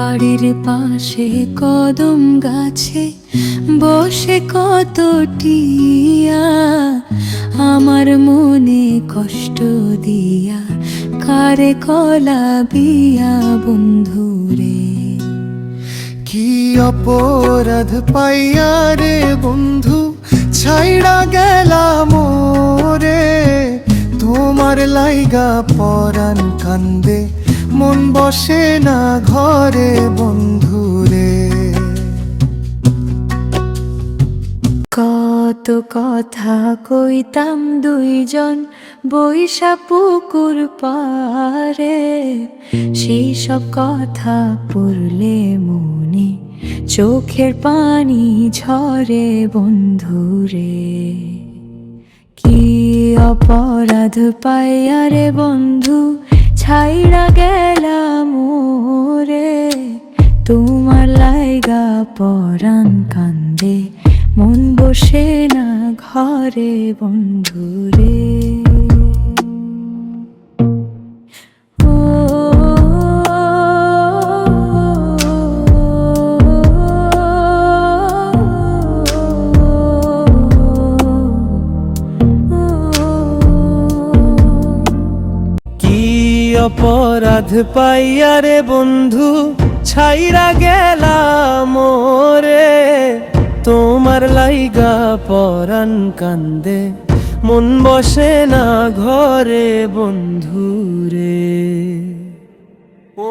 বাড়ির পাশে কদম গাছে বসে কত টিয়া আমার মনে কষ্ট দিয়া কারে কলা বিয়া বন্ধুরে। কি অপরাধ পাইয়া রে বন্ধু ছাইড়া গেলাম মোরে, তোমার লাইগা পরাণ কান্দে মন বসে না ঘরে বন্ধুরে। কত কথা কইতাম দুইজন বৈশা পুকুর পারে, সেই সব কথা পড়লে মনে চোখের পানি ঝরে বন্ধুরে। কি অপরাধ পাইয়া রে বন্ধু ছাইড়া গেলাম মোরে, তোমার লাইগা পরাণ কান্দে মন বসে না ঘরে বন্ধুরে। অপরাধ পাইয়া রে বন্ধু ছাইরা গেলাম মোরে, তোমার লাইগা পরাণ কান্দে মন বসে না ঘরে বন্ধুরে। ও